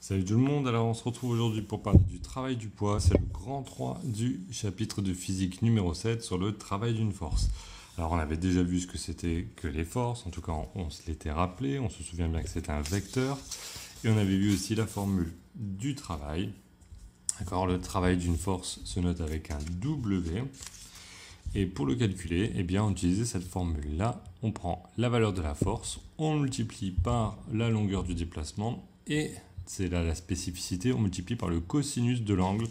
Salut tout le monde, alors on se retrouve aujourd'hui pour parler du travail du poids, c'est le grand 3 du chapitre de physique numéro 7 sur le travail d'une force. Alors on avait déjà vu ce que c'était que les forces, en tout cas on se l'était rappelé, on se souvient bien que c'était un vecteur, et on avait vu aussi la formule du travail. D'accord, le travail d'une force se note avec un W, et pour le calculer, eh bien on utilise cette formule-là, on prend la valeur de la force, on multiplie par la longueur du déplacement, et c'est là la spécificité, on multiplie par le cosinus de l'angle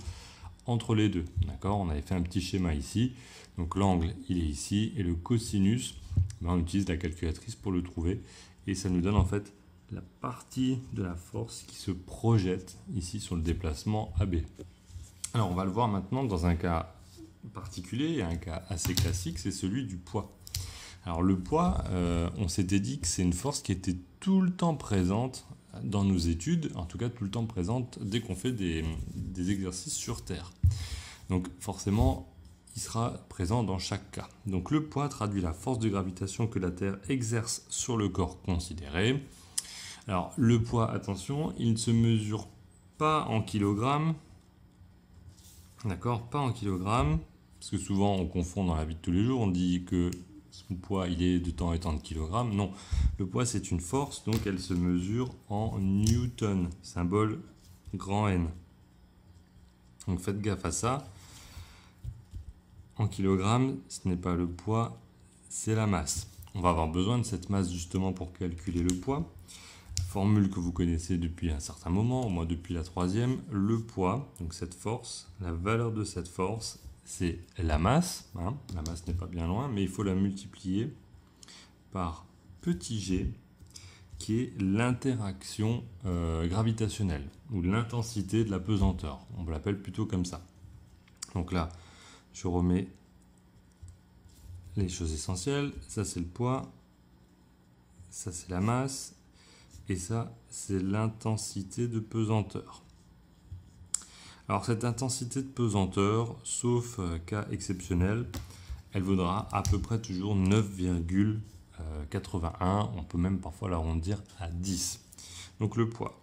entre les deux. D'accord, on avait fait un petit schéma ici. Donc l'angle, il est ici. Et le cosinus, on utilise la calculatrice pour le trouver. Et ça nous donne en fait la partie de la force qui se projette ici sur le déplacement AB. Alors on va le voir maintenant dans un cas particulier et un cas assez classique, c'est celui du poids. Alors le poids, on s'était dit que c'est une force qui était tout le temps présente dans nos études, en tout cas tout le temps présente dès qu'on fait des exercices sur Terre. Donc forcément, il sera présent dans chaque cas. Donc le poids traduit la force de gravitation que la Terre exerce sur le corps considéré. Alors le poids, attention, il ne se mesure pas en kilogrammes, d'accord, pas en kilogrammes, parce que souvent on confond dans la vie de tous les jours, on dit que son poids il est de temps et temps de kilogrammes. Non, le poids c'est une force, donc elle se mesure en newton, symbole grand N. Donc faites gaffe à ça. En kilogrammes, ce n'est pas le poids, c'est la masse. On va avoir besoin de cette masse justement pour calculer le poids. Formule que vous connaissez depuis un certain moment, au moins depuis la troisième, le poids, donc cette force, la valeur de cette force, c'est la masse. La masse n'est pas bien loin, mais il faut la multiplier par petit g, qui est l'interaction gravitationnelle, ou l'intensité de la pesanteur. On l'appelle plutôt comme ça. Donc là, je remets les choses essentielles. Ça, c'est le poids. Ça, c'est la masse. Et ça, c'est l'intensité de pesanteur. Alors cette intensité de pesanteur, sauf cas exceptionnel, elle vaudra à peu près toujours 9,81. On peut même parfois l'arrondir à 10. Donc le poids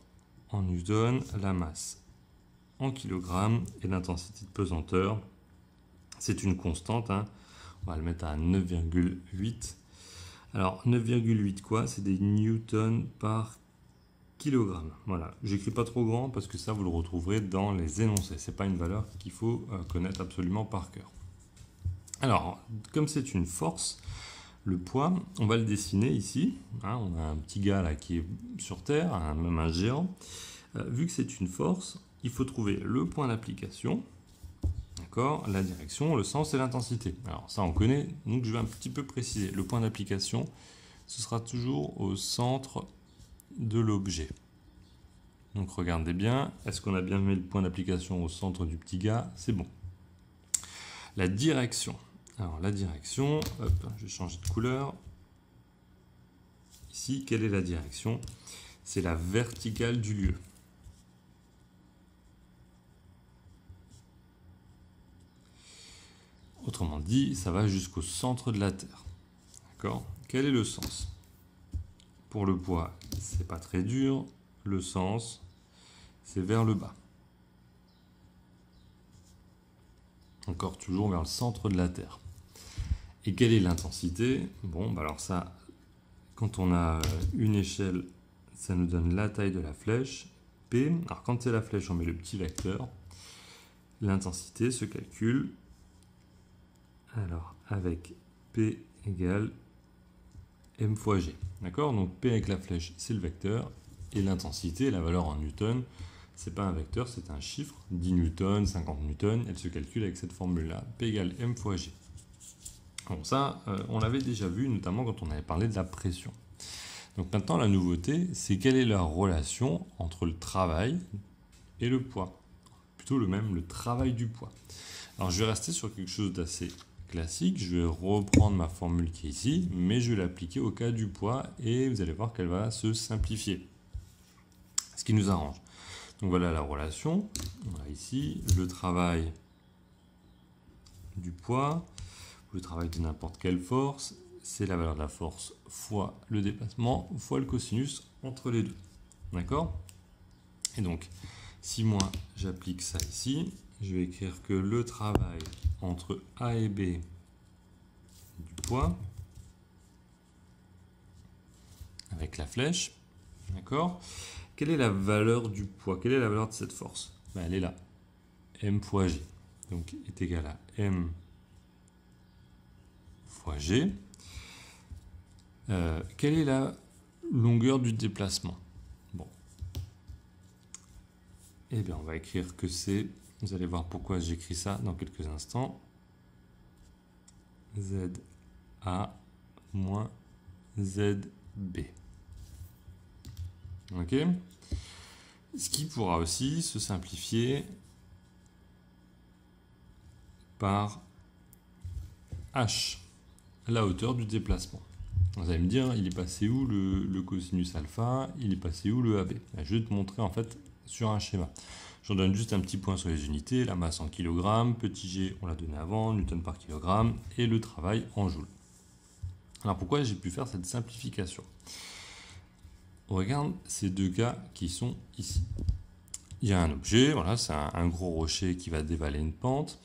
en newton, la masse en kilogrammes et l'intensité de pesanteur, c'est une constante. On va le mettre à 9,8. Alors 9,8 quoi? C'est des newtons par kilogramme. Voilà, j'écris pas trop grand parce que ça vous le retrouverez dans les énoncés. C'est pas une valeur qu'il faut connaître absolument par cœur. Alors, comme c'est une force, le poids, on va le dessiner ici. On a un petit gars là qui est sur Terre, même un géant. Vu que c'est une force, il faut trouver le point d'application, d'accord, la direction, le sens et l'intensité. Alors ça on connaît, donc je vais un petit peu préciser. Le point d'application, ce sera toujours au centre de l'objet. Donc regardez bien, est-ce qu'on a bien mis le point d'application au centre du petit gars? C'est bon. La direction. Alors la direction, hop, je vais changer de couleur. Ici, quelle est la direction? C'est la verticale du lieu. Autrement dit, ça va jusqu'au centre de la Terre. D'accord? Quel est le sens? Pour le poids, c'est pas très dur. Le sens, c'est vers le bas. Encore toujours vers le centre de la Terre. Et quelle est l'intensité? Bon, alors ça, quand on a une échelle, ça nous donne la taille de la flèche, P. Alors quand c'est la flèche, on met le petit vecteur. L'intensité se calcule alors avec P égale M fois G. D'accord? Donc P avec la flèche, c'est le vecteur. Et l'intensité, la valeur en newton, c'est pas un vecteur, c'est un chiffre. 10 newtons, 50 newtons, elle se calcule avec cette formule-là. P égale M fois G. Bon, ça, on l'avait déjà vu, notamment quand on avait parlé de la pression. Donc maintenant, la nouveauté, c'est quelle est la relation entre le travail et le poids. Plutôt le travail du poids. Alors je vais rester sur quelque chose d'assez classique, je vais reprendre ma formule qui est ici, mais je vais l'appliquer au cas du poids et vous allez voir qu'elle va se simplifier. Ce qui nous arrange. Donc voilà la relation. On a ici le travail du poids, le travail de n'importe quelle force, c'est la valeur de la force fois le déplacement fois le cosinus entre les deux. D'accord? Et donc, si moi j'applique ça ici, je vais écrire que le travail entre A et B du poids, avec la flèche, d'accord? Quelle est la valeur du poids? Quelle est la valeur de cette force? Ben, elle est là, M fois G. Donc, est égal à M fois G. Quelle est la longueur du déplacement? Bon. Eh bien, on va écrire que c'est, vous allez voir pourquoi j'écris ça dans quelques instants, ZA moins ZB. Ok? Ce qui pourra aussi se simplifier par H, la hauteur du déplacement. Vous allez me dire, il est passé où le cosinus alpha? Il est passé où le AB? Je vais te montrer en fait sur un schéma. J'en donne juste un petit point sur les unités, la masse en kg, petit g, on l'a donné avant, newton par kilogramme, et le travail en joule. Alors pourquoi j'ai pu faire cette simplification? On regarde ces deux cas qui sont ici. Il y a un objet, voilà, c'est un gros rocher qui va dévaler une pente.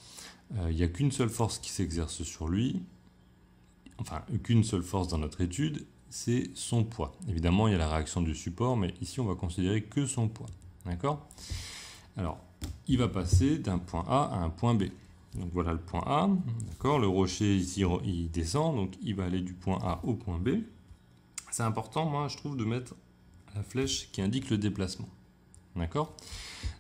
Il n'y a qu'une seule force qui s'exerce sur lui, enfin qu'une seule force dans notre étude, c'est son poids. Évidemment, il y a la réaction du support, mais ici on va considérer que son poids. D'accord? Alors, il va passer d'un point A à un point B. Donc voilà le point A, d'accord? Le rocher ici, il descend, donc il va aller du point A au point B. C'est important, moi, je trouve, de mettre la flèche qui indique le déplacement. D'accord?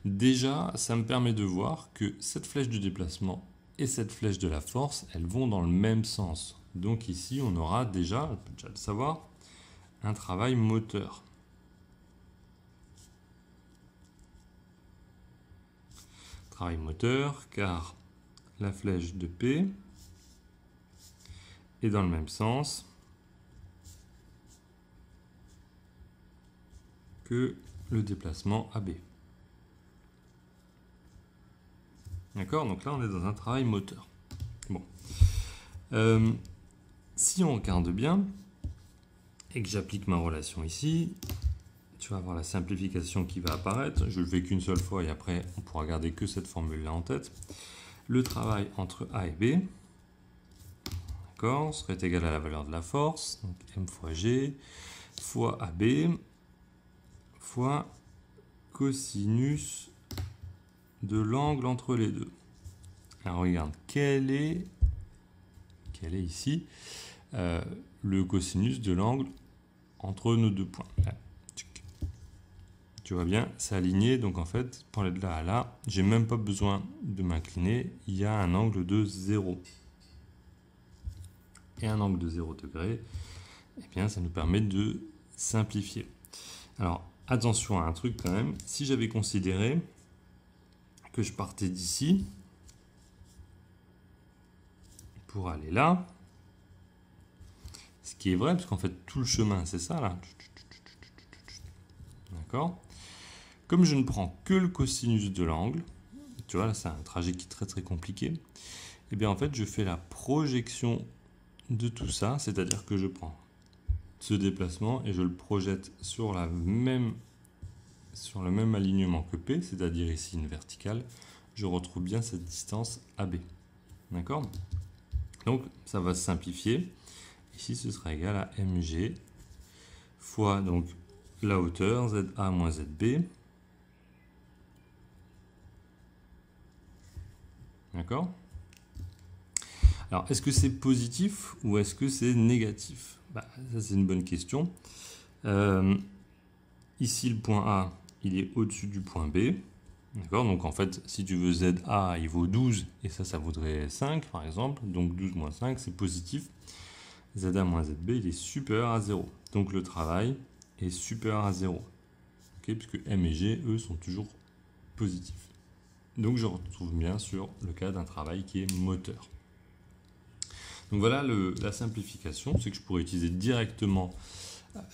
Déjà, ça me permet de voir que cette flèche du déplacement et cette flèche de la force, elles vont dans le même sens. Donc ici, on aura déjà, je peux déjà le savoir, un travail moteur. Travail moteur, car la flèche de P est dans le même sens que le déplacement AB. D'accord? Donc là, on est dans un travail moteur. Bon. Si on regarde bien et que j'applique ma relation ici, tu vas avoir la simplification qui va apparaître. Je le fais qu'une seule fois et après, on pourra garder que cette formule-là en tête. Le travail entre A et B, d'accord, serait égal à la valeur de la force, donc M fois G, fois AB, fois cosinus de l'angle entre les deux. Alors regarde, quel est ici le cosinus de l'angle entre nos deux points? Là. Tu vois bien, c'est aligné, donc en fait, pour aller de là à là, j'ai même pas besoin de m'incliner, il y a un angle de 0. Et un angle de 0 degré, eh bien ça nous permet de simplifier. Alors, attention à un truc quand même, si j'avais considéré que je partais d'ici pour aller là, ce qui est vrai, parce qu'en fait tout le chemin c'est ça là, d'accord? Comme je ne prends que le cosinus de l'angle, tu vois là c'est un trajet qui est très très compliqué, et bien en fait je fais la projection de tout ça, c'est-à-dire que je prends ce déplacement et je le projette sur le même alignement que P, c'est-à-dire ici une verticale, je retrouve bien cette distance AB. D'accord? Donc ça va se simplifier. Ici ce sera égal à mg fois donc la hauteur ZA moins ZB. D'accord? Alors est-ce que c'est positif ou est-ce que c'est négatif? Ça c'est une bonne question. Ici le point A il est au-dessus du point B. D'accord, donc en fait, si tu veux ZA, il vaut 12, et ça vaudrait 5, par exemple. Donc 12 moins 5, c'est positif. ZA moins ZB, il est supérieur à 0. Donc le travail est supérieur à 0. Okay, puisque M et G, eux, sont toujours positifs. Donc je retrouve bien sur le cas d'un travail qui est moteur. Donc voilà la simplification, c'est que je pourrais utiliser directement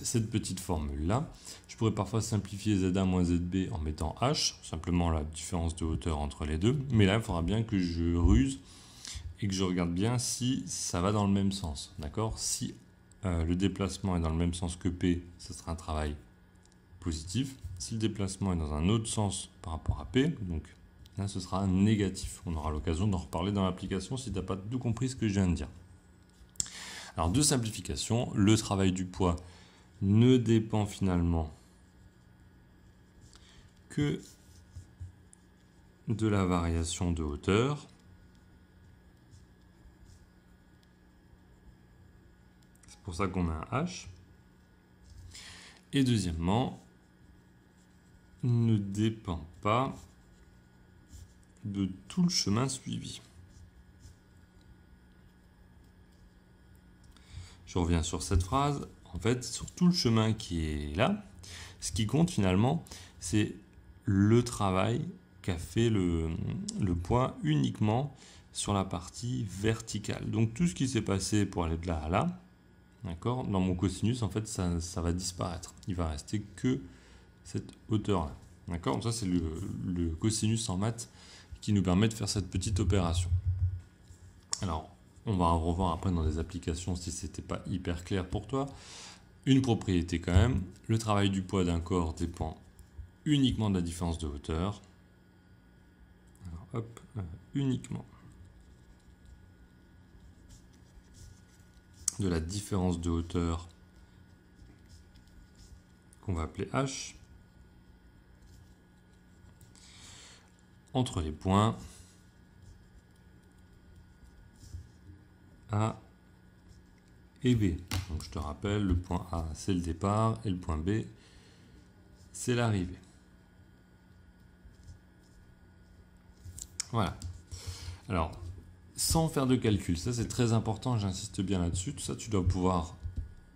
cette petite formule-là. Je pourrais parfois simplifier ZA moins ZB en mettant H, simplement la différence de hauteur entre les deux. Mais là, il faudra bien que je ruse et que je regarde bien si ça va dans le même sens. D'accord? Si le déplacement est dans le même sens que P, ce sera un travail positif. Si le déplacement est dans un autre sens par rapport à P, donc là ce sera négatif. On aura l'occasion d'en reparler dans l'application si tu n'as pas tout compris ce que je viens de dire. Alors de simplification, le travail du poids ne dépend finalement que de la variation de hauteur. C'est pour ça qu'on a un H. Et deuxièmement, ne dépend pas de tout le chemin suivi. Je reviens sur cette phrase. En fait, sur tout le chemin qui est là, ce qui compte finalement, c'est le travail qu'a fait le poids uniquement sur la partie verticale. Donc tout ce qui s'est passé pour aller de là à là, d'accord, dans mon cosinus, en fait, ça va disparaître. Il va rester que cette hauteur-là. D'accord. Ça, c'est le cosinus en maths qui nous permet de faire cette petite opération. Alors, on va revoir après dans des applications si ce n'était pas hyper clair pour toi. Une propriété quand même, le travail du poids d'un corps dépend uniquement de la différence de hauteur. Alors, hop, uniquement de la différence de hauteur qu'on va appeler H entre les points A et B. Donc je te rappelle, le point A c'est le départ et le point B c'est l'arrivée. Voilà. Alors, sans faire de calcul, ça c'est très important, j'insiste bien là-dessus. Tout ça, tu dois pouvoir,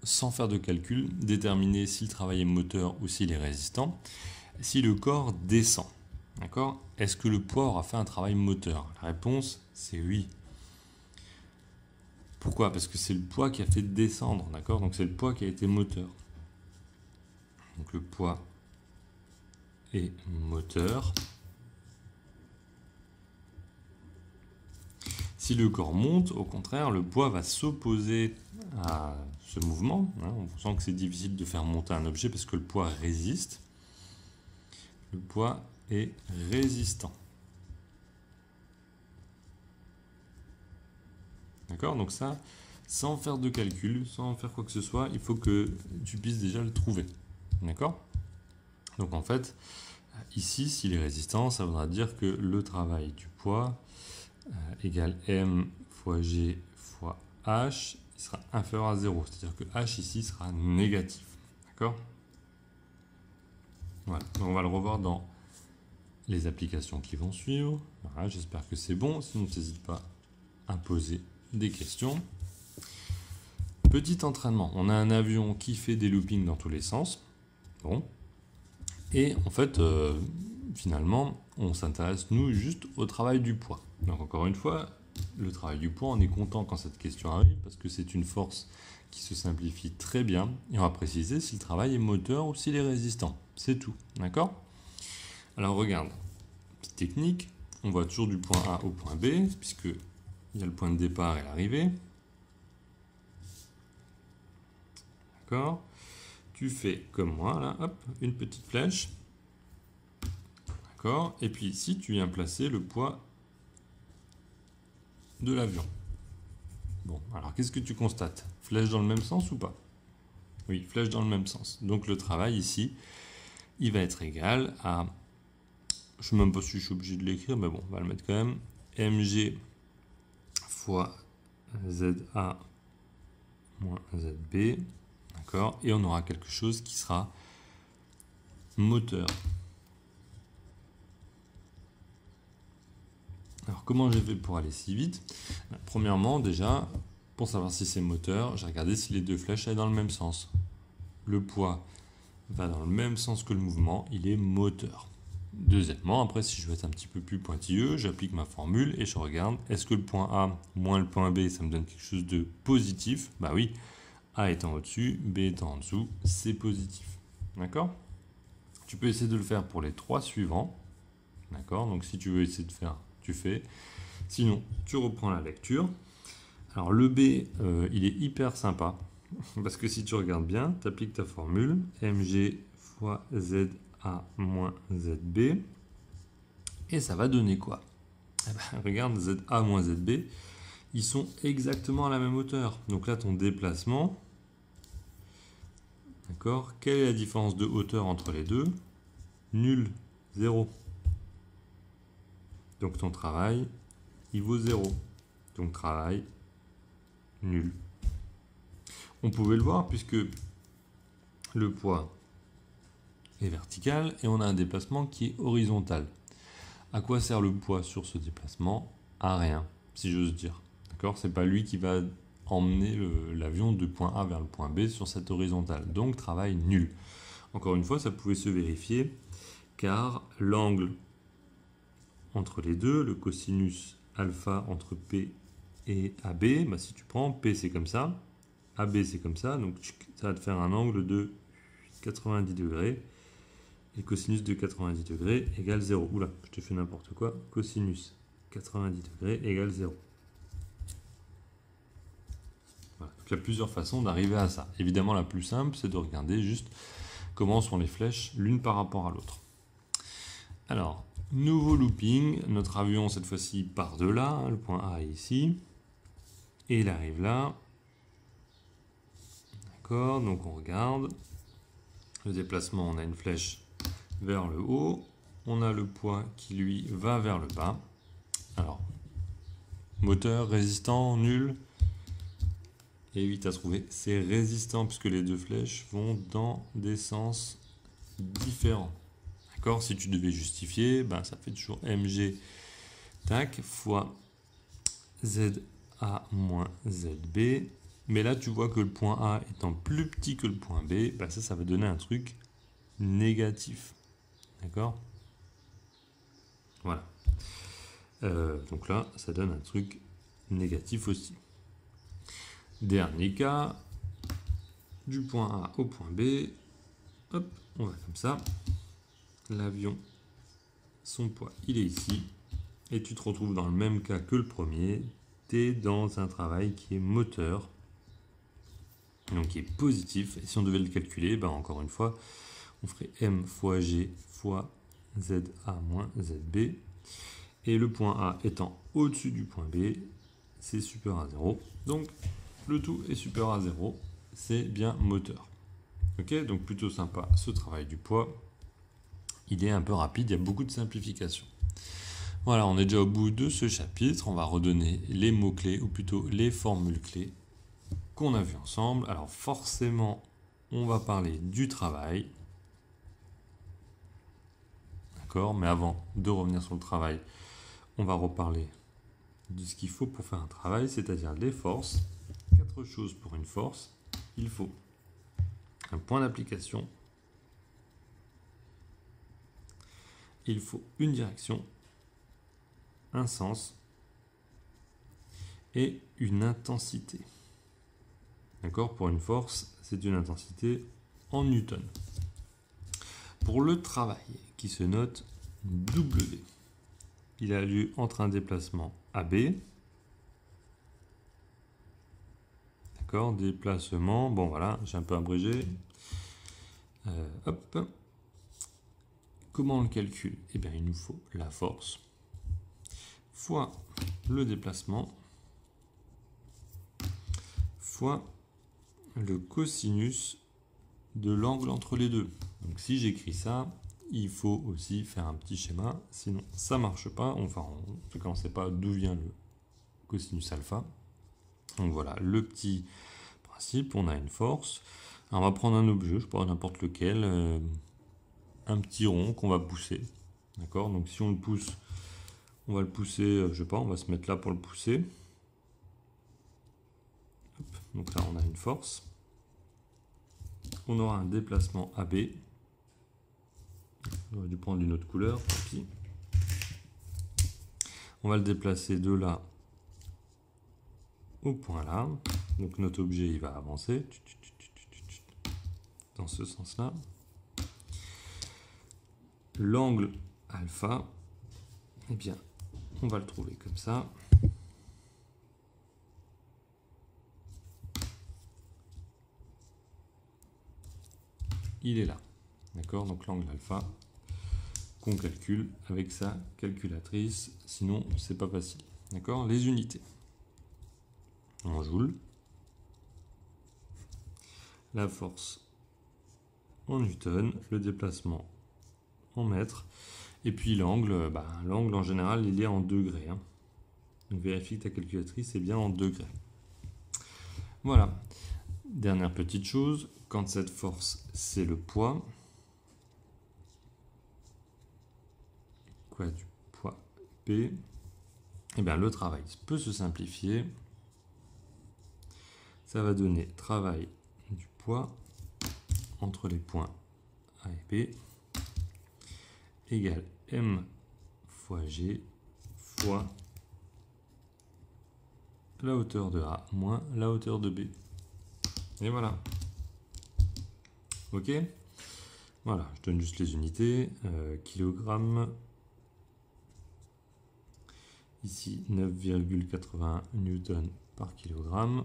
sans faire de calcul, déterminer si le travail est moteur ou s'il est résistant. Si le corps descend, d'accord, est-ce que le poids aura fait un travail moteur? La réponse, c'est oui. Pourquoi? Parce que c'est le poids qui a fait descendre, d'accord? Donc c'est le poids qui a été moteur. Donc le poids est moteur. Si le corps monte, au contraire, le poids va s'opposer à ce mouvement. On sent que c'est difficile de faire monter un objet parce que le poids résiste. Le poids est résistant. D'accord? Donc ça, sans faire de calcul, sans faire quoi que ce soit, il faut que tu puisses déjà le trouver. D'accord? Donc en fait, ici, s'il est résistant, ça voudra dire que le travail du poids égale M fois G fois H, il sera inférieur à 0. C'est-à-dire que H ici sera négatif. D'accord? Voilà. Donc on va le revoir dans les applications qui vont suivre. Voilà, j'espère que c'est bon. Sinon, n'hésite pas à poser des questions. Petit entraînement. On a un avion qui fait des loopings dans tous les sens. Bon. Et en fait, finalement, on s'intéresse, nous, juste au travail du poids. Donc encore une fois, le travail du poids, on est content quand cette question arrive parce que c'est une force qui se simplifie très bien. Et on va préciser si le travail est moteur ou s'il est résistant. C'est tout, d'accord? Alors regarde, petite technique, on va toujours du point A au point B, puisque il y a le point de départ et l'arrivée. D'accord? Tu fais comme moi, là, hop, une petite flèche. D'accord? Et puis ici, tu viens placer le poids de l'avion. Bon, alors qu'est-ce que tu constates? Flèche dans le même sens ou pas? Oui, flèche dans le même sens. Donc le travail ici, il va être égal à, je ne sais même pas si je suis obligé de l'écrire, mais bon, on va le mettre quand même, mg fois za moins zb, d'accord? Et on aura quelque chose qui sera moteur. Alors comment j'ai fait pour aller si vite? Premièrement, déjà, pour savoir si c'est moteur, j'ai regardé si les deux flèches allaient dans le même sens. Le poids va dans le même sens que le mouvement, il est moteur. Deuxièmement, après, si je veux être un petit peu plus pointilleux, j'applique ma formule et je regarde, est-ce que le point A moins le point B, ça me donne quelque chose de positif? Bah oui, A étant au-dessus, B étant en dessous, c'est positif. D'accord? Tu peux essayer de le faire pour les trois suivants. D'accord? Donc si tu veux essayer de faire, tu fais. Sinon, tu reprends la lecture. Alors le B, il est hyper sympa. Parce que si tu regardes bien, tu appliques ta formule, mg fois za ZA moins ZB. Et ça va donner quoi? Eh ben, regarde, ZA moins ZB, ils sont exactement à la même hauteur. Donc là, ton déplacement, d'accord, quelle est la différence de hauteur entre les deux? Nul, 0. Donc ton travail, il vaut 0. Donc travail, nul. On pouvait le voir puisque le poids est vertical et on a un déplacement qui est horizontal. À quoi sert le poids sur ce déplacement? À rien, si j'ose dire. D'accord? C'est pas lui qui va emmener l'avion de point A vers le point B sur cette horizontale. Donc travail nul. Encore une fois, ça pouvait se vérifier car l'angle entre les deux, le cosinus alpha entre P et AB, bah si tu prends P c'est comme ça, AB c'est comme ça, donc ça va te faire un angle de 90 degrés. Et cosinus de 90 degrés égale 0. Oula, je te fais n'importe quoi. Cosinus 90 degrés égale 0. Voilà. Donc il y a plusieurs façons d'arriver à ça. Évidemment, la plus simple, c'est de regarder juste comment sont les flèches l'une par rapport à l'autre. Alors, nouveau looping. Notre avion, cette fois-ci, part de là. Le point A est ici. Et il arrive là. D'accord, donc on regarde. Le déplacement, on a une flèche vers le haut. On a le poids qui, lui, va vers le bas. Alors, moteur, résistant, nul. Et vite à trouver, c'est résistant puisque les deux flèches vont dans des sens différents. D'accord? Si tu devais justifier, ben, ça fait toujours mg tac fois za moins zb. Mais là, tu vois que le point A étant plus petit que le point B, ben ça va donner un truc négatif. D'accord? Voilà. Donc là, ça donne un truc négatif aussi. Dernier cas, du point A au point B, hop, on va comme ça. L'avion, son poids, il est ici. Et tu te retrouves dans le même cas que le premier. Tu es dans un travail qui est moteur, donc qui est positif. Et si on devait le calculer, ben encore une fois, on ferait M fois G fois ZA moins ZB. Et le point A étant au-dessus du point B, c'est supérieur à 0. Donc, le tout est supérieur à 0. C'est bien moteur. Ok, donc plutôt sympa ce travail du poids. Il est un peu rapide, il y a beaucoup de simplification. Voilà, on est déjà au bout de ce chapitre. On va redonner les mots-clés, ou plutôt les formules clés qu'on a vues ensemble. Alors forcément, on va parler du travail. D'accord, mais avant de revenir sur le travail, on va reparler de ce qu'il faut pour faire un travail, c'est-à-dire les forces. 4 choses pour une force. Il faut un point d'application. Il faut une direction, un sens et une intensité. D'accord? Pour une force, c'est une intensité en newton. Pour le travail qui se note W, il a lieu entre un déplacement AB. D'accord? Déplacement, bon voilà, j'ai un peu abrégé. Hop. Comment on le calcule? Eh bien, il nous faut la force fois le déplacement fois le cosinus de l'angle entre les deux. Donc si j'écris ça, il faut aussi faire un petit schéma, sinon ça ne marche pas. Enfin, en tout cas, on ne sait pas d'où vient le cosinus alpha. Donc voilà, le petit principe, on a une force. Alors, on va prendre un objet, je sais pas, n'importe lequel, un petit rond qu'on va pousser. D'accord? Donc si on le pousse, on va le pousser, je sais pas, on va se mettre là pour le pousser. Hop, donc là, on a une force. On aura un déplacement AB. J'aurais dû prendre une autre couleur, tant pis. On va le déplacer de là au point là. Donc notre objet, il va avancer dans ce sens-là. L'angle alpha, eh bien, on va le trouver comme ça. Il est là. D'accord? Donc l'angle alpha qu'on calcule avec sa calculatrice, sinon c'est pas facile. D'accord? Les unités en joules, la force en newton, le déplacement en mètres, et puis l'angle, l'angle en général il est en degrés. Hein. Donc vérifie que ta calculatrice est bien en degrés. Voilà. Dernière petite chose, quand cette force c'est le poids, du poids P, et bien le travail peut se simplifier. Ça va donner travail du poids entre les points A et B égale M fois G fois la hauteur de A moins la hauteur de B. Et voilà. Ok? Voilà, je donne juste les unités. Kilogrammes. Ici, 9,81 newtons par kilogramme.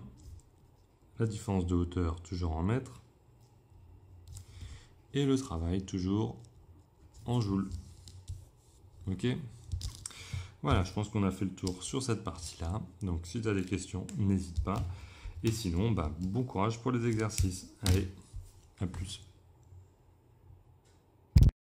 La différence de hauteur, toujours en mètres. Et le travail, toujours en joules. Ok? Voilà, je pense qu'on a fait le tour sur cette partie-là. Donc, si tu as des questions, n'hésite pas. Et sinon, bon courage pour les exercices. Allez, à plus.